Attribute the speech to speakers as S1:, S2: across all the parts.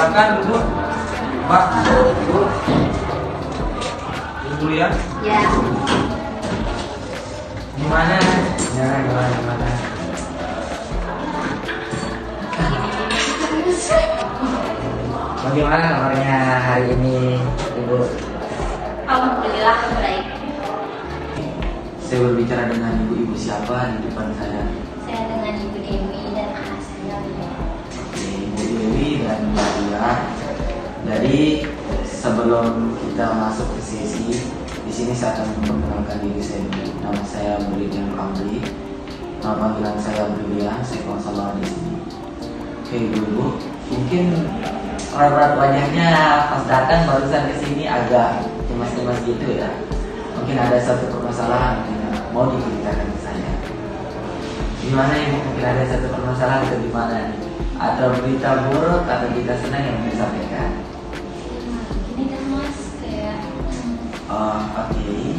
S1: Silakan duduk, Mbak. Duduk dulu ya.
S2: Ya.
S1: Gimana? Gimana? Bagaimana kabarnya hari ini, Ibu?
S2: Alhamdulillah baik.
S1: Saya berbicara dengan ibu-ibu siapa di depan saya?
S2: Saya dengan Ibu Dewi dan anak saya.
S1: Oke, Ibu Dewi dan Mbak Dia. Jadi sebelum kita masuk ke sesi, di sini saya akan memperkenalkan diri saya dulu. Nama saya Brilian Ramli. Nama panggilan saya Brilian. Saya konselor di sini. Oke, Ibu, mungkin raut wajahnya pas datang barusan ke sini agak cemas-cemas gitu ya. Mungkin ada satu permasalahan yang mau diceritakan ke saya. Gimana Ibu? Mungkin ada satu permasalahan atau gimana nih? Atau berita buruk atau berita senang yang mau disampaikan?
S2: Ini kan Mas kayak
S1: Oke.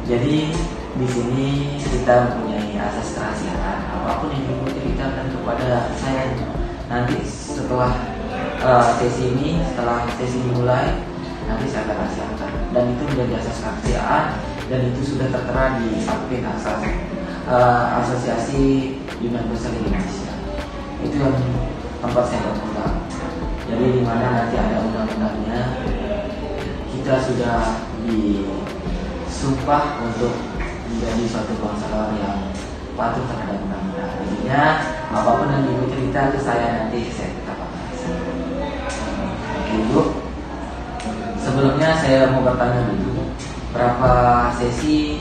S1: Jadi di sini kita mempunyai asas kerahasiaan. Apapun yang Ibu ceritakan kepada saya nanti setelah sesi ini mulai, nanti saya akan rahasiakan. Dan itu menjadi asas kerahasiaan dan itu sudah tertera di Akte Asosiasi Union Besar Indonesia. Itu yang tempat saya berpegang. Jadi di mana nanti ada undang-undangnya, kita sudah disumpah untuk menjadi suatu bangsawan yang patuh terhadap undang-undang. Jadinya apapun yang Ibu cerita ke saya nanti saya tetap akan laksanakan. Oke Ibu, sebelumnya saya mau bertanya dulu, berapa sesi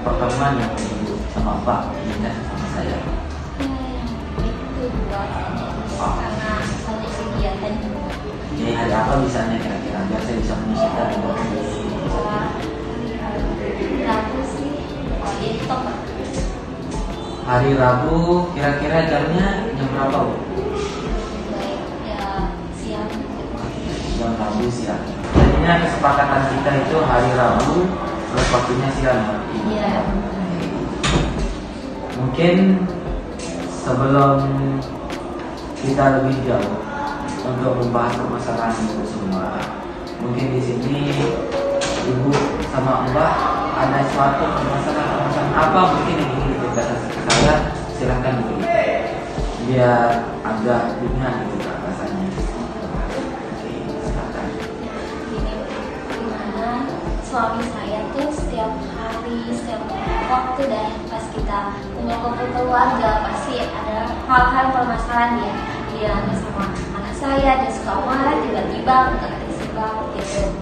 S1: pertemuan yang Ibu sama Pak ingat sama saya?
S2: itu buat karena ada kegiatan
S1: Jadi hari apa misalnya kira-kira biar saya bisa menyisihkan buat
S2: Rabu sih. Oh iya itu Pak.
S1: hari Rabu, kira-kira jamnya jam berapa Bu?
S2: Baik ya siang.
S1: Jam Rabu siang. Jadinya kesepakatan kita itu hari Rabu, terus waktunya siang ya?
S2: Iya.
S1: Mungkin sebelum kita lebih jauh untuk membahas permasalahan itu semua, mungkin di sini Ibu sama Mbak ada suatu permasalahan apa mungkin yang ingin diceritakan ke saya, silahkan dulu biar agak ringan gitu Kak rasanya. Oke, silakan.
S2: Ini gimana suami saya tuh setiap hari, setiap waktu dan pas kita kumpul-kumpul keluarga pasti ada hal-hal permasalahan dia sama anak saya, dia suka marah tiba-tiba nggak disebab gitu,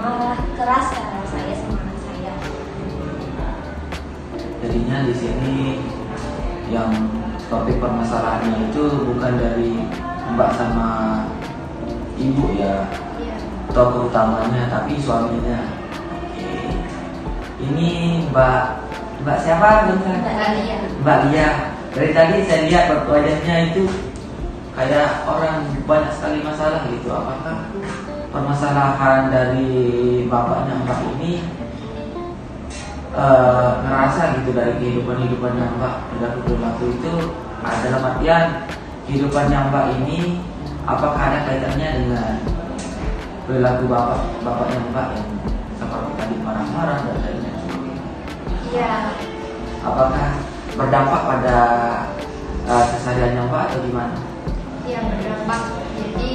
S2: marah keras karena saya sama anak saya.
S1: Jadinya di sini yang topik permasalahannya itu bukan dari Mbak sama Ibu ya,
S2: Iya.
S1: tokoh utamanya, tapi suaminya. Oke. Ini Mbak siapa? Mbak Lia. Dari tadi saya lihat wajahnya itu kayak orang banyak sekali masalah gitu. Apakah permasalahan dari bapaknya Mbak ini ngerasa gitu dari kehidupannya Mbak perilaku itu dalam artian kehidupannya Mbak ini apakah ada kaitannya dengan perilaku bapaknya Mbak yang seperti tadi marah-marah dan lain-lain sebagainya?
S2: Iya.
S1: Apakah berdampak pada kesehariannya Mbak atau gimana?
S2: Iya berdampak. Jadi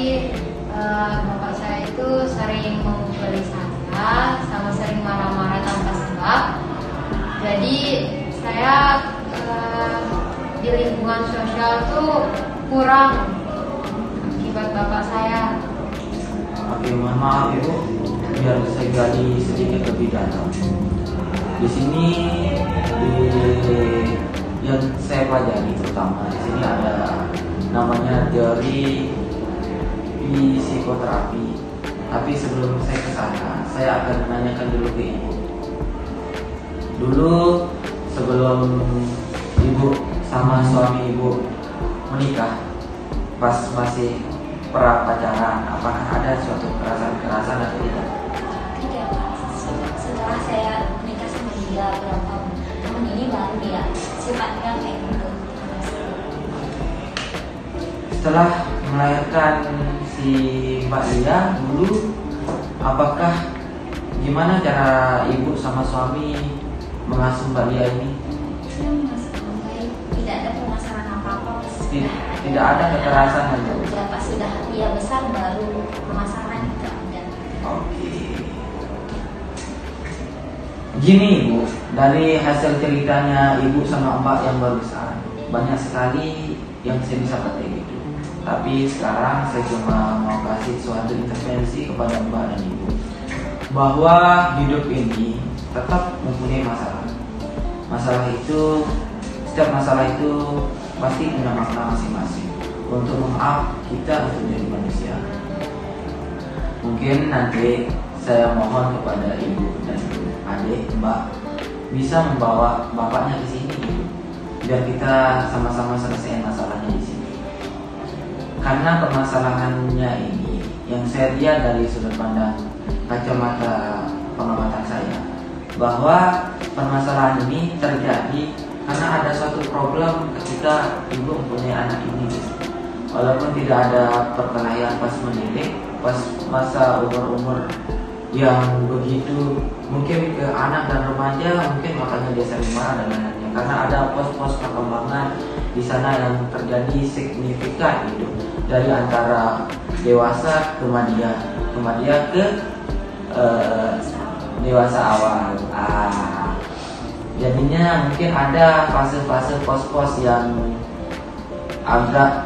S2: bapak saya itu sering memukuli saya, sama sering marah-marah tanpa sebab. Jadi saya di lingkungan sosial tuh kurang akibat bapak saya.
S1: Oke, mohon maaf Ibu, biar saya gali sedikit lebih dalam. Di sini yang saya pelajari terutama di sini ada namanya teori psikoterapi. Tapi sebelum saya ke sana, saya akan menanyakan dulu ke Ibu. Dulu sebelum Ibu sama suami Ibu menikah, pas masih pacaran, apakah ada suatu kekerasan atau tidak?
S2: Tidak Pak. Setelah saya menikah sama dia berapa tahun ini baru dia sifatnya kayak gitu.
S1: Setelah melahirkan si si Mbak Lia dulu, apakah gimana cara ibu sama suami mengasuh Mbak Lia ini?
S2: Tidak ada permasalahan apa-apa.
S1: Tidak ada kekerasan ya?
S2: Ya, pas sudah dia besar baru permasalahan itu ada.
S1: Oke. Gini Ibu, dari hasil ceritanya Ibu sama Mbak yang barusan, banyak sekali yang saya bisa kata gitu. Tapi sekarang saya cuma mau kasih suatu intervensi kepada Mbak dan Ibu, bahwa hidup ini tetap mempunyai masalah. Setiap masalah itu pasti punya makna masing-masing untuk meng-up kita untuk menjadi manusia. Mungkin nanti saya mohon kepada Ibu dan adik, Mbak, bisa membawa bapaknya ke sini, biar kita sama-sama selesai masalahnya di sini. Karena permasalahannya ini yang saya lihat dari sudut pandang kacamata pengamatan saya, bahwa permasalahan ini terjadi karena ada suatu problem ketika ibu mempunyai anak ini. Walaupun tidak ada perkelahian pas mendidik, pas masa umur-umur yang begitu, mungkin ke anak dan remaja, mungkin makanya dia sering marah dan lain-lainnya, karena ada pos-pos perkembangan di sana yang terjadi signifikan gitu, dari antara dewasa ke remaja ke dewasa awal. Jadinya mungkin ada fase-fase pos-pos yang agak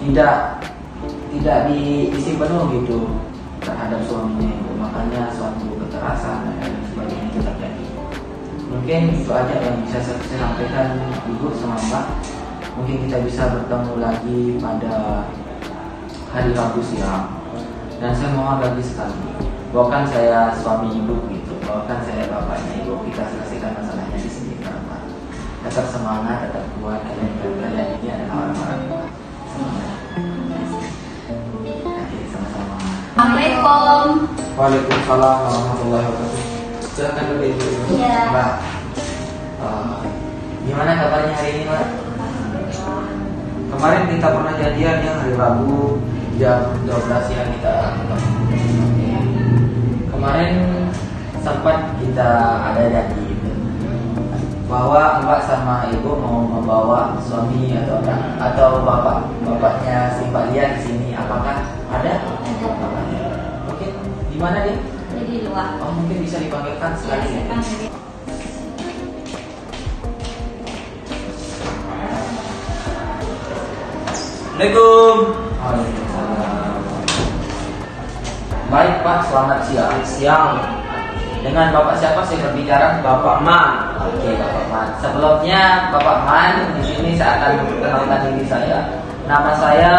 S1: tidak diisi penuh gitu terhadap suaminya itu, makanya suatu kekerasan dan lain sebagainya itu terjadi. Mungkin itu aja yang bisa saya sampaikan Ibu sama Mbak. Mungkin kita bisa bertemu lagi pada hari Rabu siang. Dan saya mohon lagi sekali, bahkan saya suami Ibu gitu, bahkan saya bapaknya Ibu, kita selesaikan masalahnya di sini karena tetap semangat, tetap kuat, kalian ini adalah orang-orang sama-sama.
S2: Assalamualaikum.
S1: Waalaikumsalam warahmatullahi wabarakatuh. Silakan dulu Ibu.
S2: Iya.
S1: Mbak, gimana kabarnya hari ini, Mbak? Kemarin kita pernah janjian ya hari Rabu jam 12 siang kita ketemu. Kemarin sempat kita ada janji bahwa Mbak sama Ibu mau membawa suami atau bapaknya si Mbak Lia di sini. Apakah ada? Oke, di mana dia?
S2: Di luar.
S1: Oh, mungkin bisa dipanggilkan sekali.
S3: Assalamualaikum.
S1: Waalaikumsalam. Baik Pak, selamat siang.
S3: Siang.
S1: Dengan Bapak siapa saya berbicara?
S3: Bapak Man.
S1: Oke, Bapak Man. Sebelumnya Bapak Man, di sini saya akan memperkenalkan diri saya. Nama saya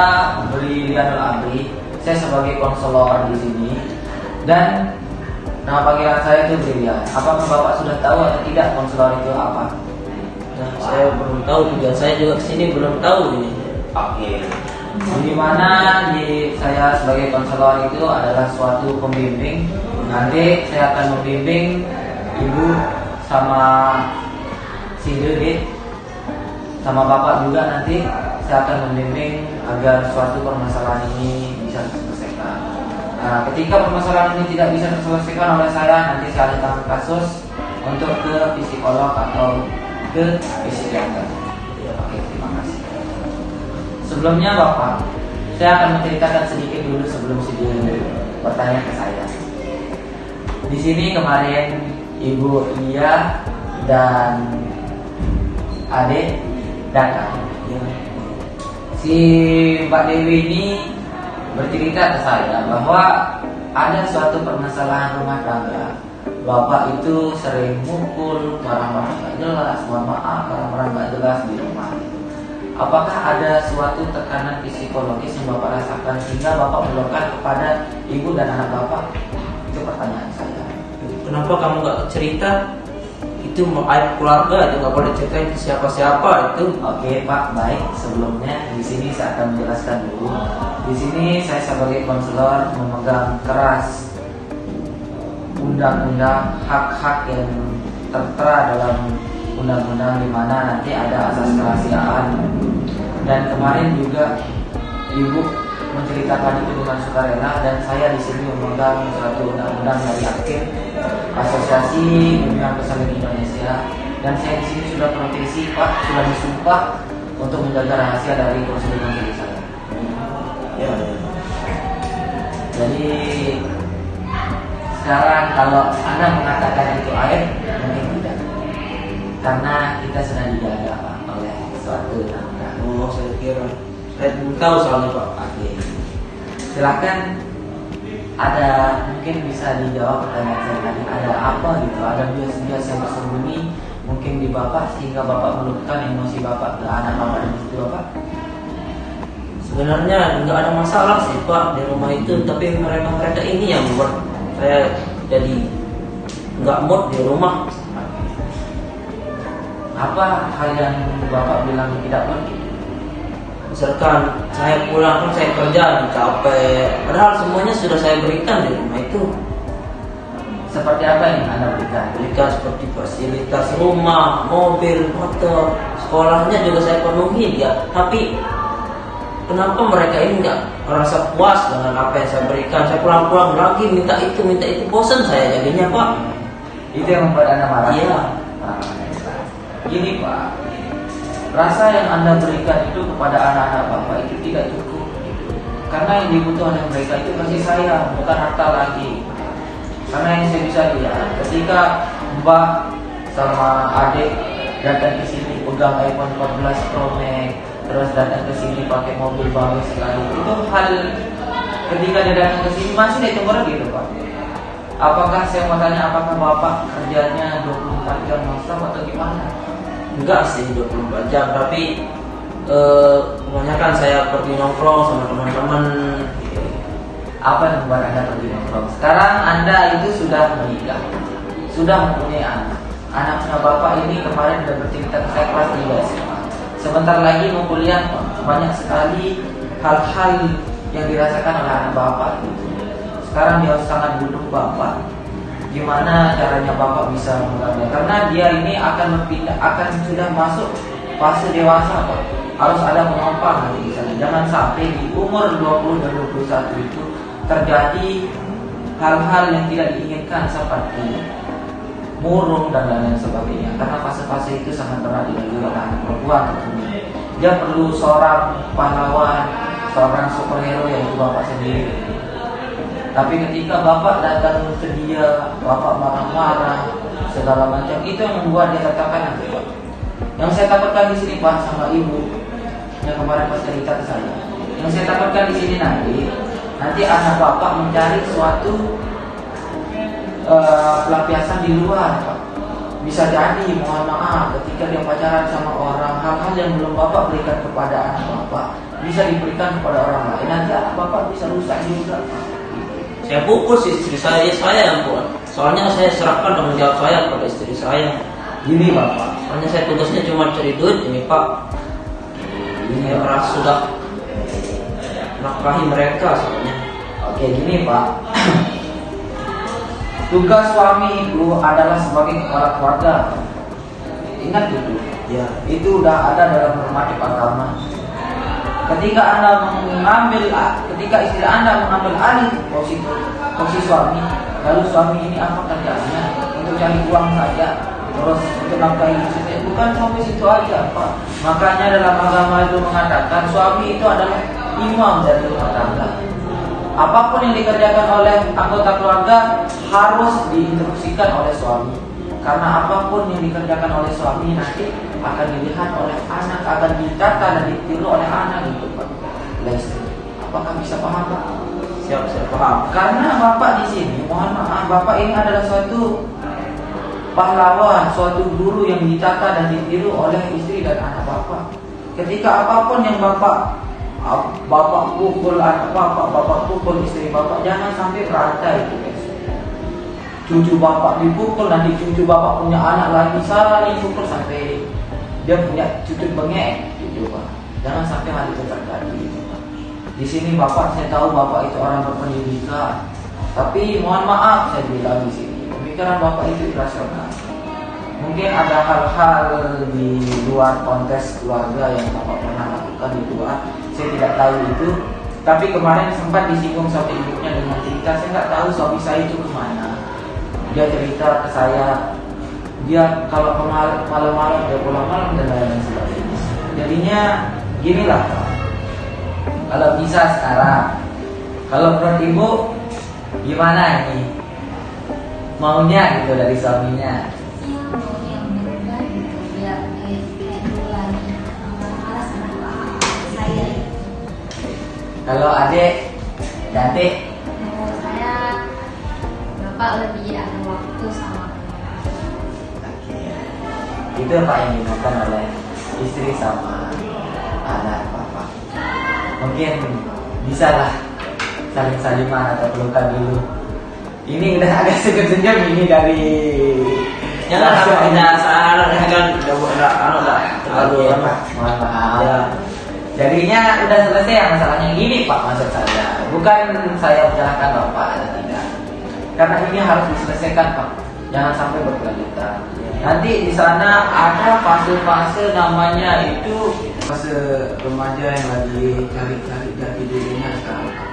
S1: Brilianul Amri. Saya sebagai konselor di sini. Dan nama panggilan saya itu Brilian. Apakah Bapak sudah tahu atau tidak konselor itu apa?
S3: Nah, saya belum tahu juga. Saya juga kesini belum tahu ini.
S1: Oke. Dimana saya sebagai konselor itu adalah suatu pembimbing. Nanti saya akan membimbing Ibu sama si Dede sama Bapak juga. Nanti saya akan membimbing agar suatu permasalahan ini bisa diselesaikan. Nah, ketika permasalahan ini tidak bisa diselesaikan oleh saya, nanti saya akan kasus untuk ke psikolog atau ke psikiater. Oke, terima kasih. Sebelumnya Bapak, saya akan menceritakan sedikit dulu sebelum bertanya ke saya. Di sini kemarin Ibu Lia dan adik datang. Si Mbak Dewi ini bercerita ke saya bahwa ada suatu permasalahan rumah tangga. Bapak itu sering mukul, marah-marah gak jelas, mohon maaf, marah-marah gak jelas di rumah. Apakah ada suatu tekanan psikologis yang Bapak rasakan sehingga Bapak meluapkan kepada Ibu dan anak Bapak? Itu pertanyaan saya.
S3: Kenapa kamu nggak cerita? Itu aib keluarga, itu nggak boleh ceritain ke siapa-siapa itu.
S1: Oke Pak, baik. Sebelumnya di sini saya akan menjelaskan dulu. Di sini saya sebagai konselor memegang keras undang-undang hak-hak yang tertera dalam undang-undang di mana nanti ada asas kerahasiaan. Dan kemarin juga Ibu menceritakan itu dengan sukarela, dan saya di sini memegang suatu undang-undang dari AKIN, Asosiasi Bimbingan Pesantren Indonesia, dan saya di sini sudah profesi Pak, sudah disumpah untuk menjaga rahasia dari prosedur saya.
S3: Ya.
S1: Jadi sekarang kalau Anda mengatakan itu aib, mungkin tidak, karena kita sedang dijaga Pak oleh suatu undang-undang.
S3: Oh, saya kira saya belum tahu soalnya Pak.
S1: Oke, silakan. Ada mungkin bisa dijawab pertanyaan saya tadi, ada apa gitu, ada bias-bias yang tersembunyi mungkin di Bapak sehingga Bapak meluluhkan emosi Bapak ke anak Bapak dan istri Bapak?
S3: Sebenarnya nggak ada masalah sih Pak di rumah itu, tapi mereka ini yang membuat saya jadi nggak mood di rumah.
S1: Apa hal yang Bapak bilang tidak pergi?
S3: Misalkan saya pulang kan saya kerja capek, padahal semuanya sudah saya berikan di rumah itu.
S1: Seperti apa yang Anda berikan?
S3: Berikan seperti fasilitas rumah, mobil, motor, sekolahnya juga saya penuhi dia. Tapi kenapa mereka ini nggak merasa puas dengan apa yang saya berikan? Saya pulang-pulang lagi minta itu, bosan saya jadinya Pak.
S1: Itu yang membuat Anda marah?
S3: Iya.
S1: Nah, gini Pak, rasa yang Anda berikan itu kepada anak-anak Bapak itu tidak cukup gitu. Karena yang dibutuhkan oleh mereka itu kasih sayang, bukan harta lagi. Karena yang saya bisa lihat, ketika Mbak sama adik datang ke sini pegang iPhone 14 Pro Max, terus datang ke sini pakai mobil bagus sekali, itu hal ketika dia datang ke sini masih ditunggu gitu Pak. Apakah saya mau tanya, apakah Bapak kerjanya 24 jam non-stop atau gimana?
S3: Enggak sih 24 jam, tapi kebanyakan saya pergi nongkrong sama teman-teman.
S1: Apa yang membuat Anda pergi nongkrong? Sekarang Anda itu sudah menikah, sudah mempunyai anak. Anaknya Bapak ini kemarin sudah bercerita ke saya kelas 3 SMA. Sebentar lagi mau kuliah, banyak sekali hal-hal yang dirasakan oleh anak Bapak gitu. Sekarang dia sangat butuh Bapak. Gimana caranya Bapak bisa mengambil? Karena dia ini akan berpindah, akan sudah masuk fase dewasa Pak. Harus ada penopang nanti di sana. Jangan sampai di umur 20 dan 21 itu terjadi hal-hal yang tidak diinginkan seperti murung dan lain sebagainya. Karena fase-fase itu sangat berat dilalui oleh anak perempuan tentunya. Dia perlu seorang pahlawan, seorang superhero yaitu Bapak sendiri. Tapi ketika Bapak datang ke dia, Bapak marah-marah, segala macam, itu yang membuat dia tertekan nanti Pak. Yang saya takutkan di sini Pak sama Ibu, yang kemarin pas cerita ke saya, yang saya takutkan di sini nanti anak Bapak mencari suatu pelampiasan di luar Pak. Bisa jadi, mohon maaf, ketika dia pacaran sama orang, hal-hal yang belum Bapak berikan kepada anak Bapak bisa diberikan kepada orang lain, nanti anak Bapak bisa rusak juga Pak.
S3: Saya pukul si istri saya yang buat. Soalnya saya serahkan tanggung jawab saya kepada istri saya.
S1: Gini Bapak,
S3: Soalnya saya tugasnya cuma cari duit ini Pak. Ini merasa sudah nafkahi mereka soalnya.
S1: Oke gini Pak. Tugas suami itu adalah sebagai kepala keluarga. Ingat itu.
S3: Ya.
S1: Itu udah ada dalam normatif agama. Ketika istri Anda mengambil alih posisi suami, lalu suami ini apa kerjanya? Untuk cari uang saja, terus untuk nafkahi istri. Bukan sampai situ aja Pak. Makanya dalam agama itu mengatakan suami itu adalah imam dari rumah tangga. Apapun yang dikerjakan oleh anggota keluarga harus diinstruksikan oleh suami. Karena apapun yang dikerjakan oleh suami nanti akan dilihat oleh anak, akan ditata dan ditiru oleh anak gitu Pak. Apakah bisa paham Pak?
S3: Siap, saya paham.
S1: Karena Bapak di sini, mohon maaf, Bapak ini adalah suatu pahlawan, suatu guru yang ditata dan ditiru oleh istri dan anak Bapak. Ketika apapun yang Bapak pukul anak Bapak pukul istri Bapak, jangan sampai merata itu guys. Cucu Bapak dipukul, nanti cucu Bapak punya anak lagi saling pukul sampai dia punya cucu bengek gitu Pak. Jangan sampai hal itu terjadi gitu, Pak. Di sini Bapak, saya tahu Bapak itu orang berpendidikan, tapi mohon maaf saya bilang di sini pemikiran Bapak itu irasional. Mungkin ada hal-hal di luar konteks keluarga yang Bapak pernah lakukan di luar, saya tidak tahu itu. Tapi kemarin sempat disinggung suami ibunya dengan cerita, saya nggak tahu suami saya itu kemana. Dia cerita ke saya, dia kalau malam-malam dia pulang malam dan lain sebagainya. Jadinya ginilah Pak. Kalau bisa sekarang, kalau menurut ibu gimana ini maunya gitu dari suaminya?
S2: Ya mau yang berubah gitu biar kayak dulu lagi marah sama saya.
S1: Kalau adik, adik,
S2: Menurut saya bapak lebih ada waktu sama
S1: oke. Itu Pak yang dimakan oleh istri sama anak Bapak. Mungkin bisa lah saling saliman atau pelukan dulu. Ini udah agak senyum ini dari
S3: Jangan sampai tidak salah kan enggak terlalu
S1: Oke, Pak. Mohon maaf.
S3: Ya.
S1: Jadinya udah selesai ya masalahnya. Ini Pak maksud saya. Bukan saya menyalahkan Bapak atau tidak. Karena ini harus diselesaikan Pak. Jangan sampai berkelanjutan. Nanti di sana ada fase-fase namanya itu fase remaja yang lagi cari-cari jati dirinya sekarang Pak.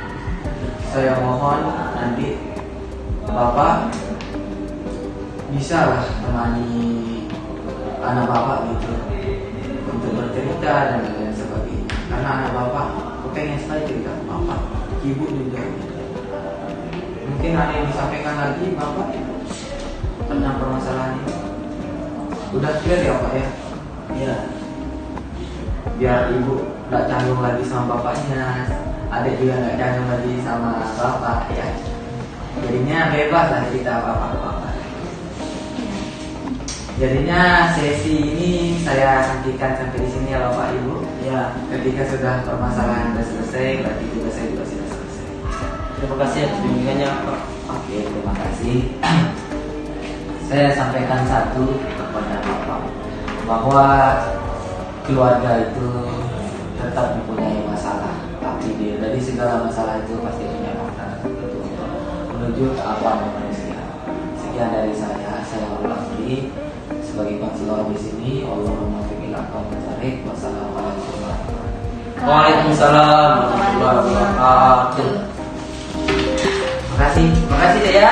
S1: Saya mohon nanti Bapak bisa lah temani anak Bapak gitu untuk bercerita dan lain sebagainya. Karena anak Bapak pengen sekali cerita ke Bapak, ibu juga. Mungkin ada yang disampaikan lagi Bapak tentang permasalahan ini. Udah clear ya Pak ya?
S3: Ya.
S1: Biar ibu nggak canggung lagi sama bapaknya, adik juga nggak canggung lagi sama bapak ya. Jadinya bebas lah cerita apa-apa. Jadinya sesi ini saya hentikan sampai di sini ya Bapak Ibu.
S3: Ya.
S1: Ketika sudah permasalahan sudah selesai, berarti juga saya juga sudah selesai.
S3: Terima kasih atas bimbingannya Pak.
S1: Oke, terima kasih. Saya sampaikan satu kepada Bapak bahwa keluarga itu tetap mempunyai masalah, tapi dari segala masalah itu pasti punya fakta untuk menuju ke alam manusia. Sekian dari saya ulang lagi sebagai konselor di sini. Allahumma fiqil aqwam masarik. Wassalamualaikum warahmatullahi wabarakatuh.
S3: Waalaikumsalam warahmatullahi wabarakatuh.
S1: Makasih ya.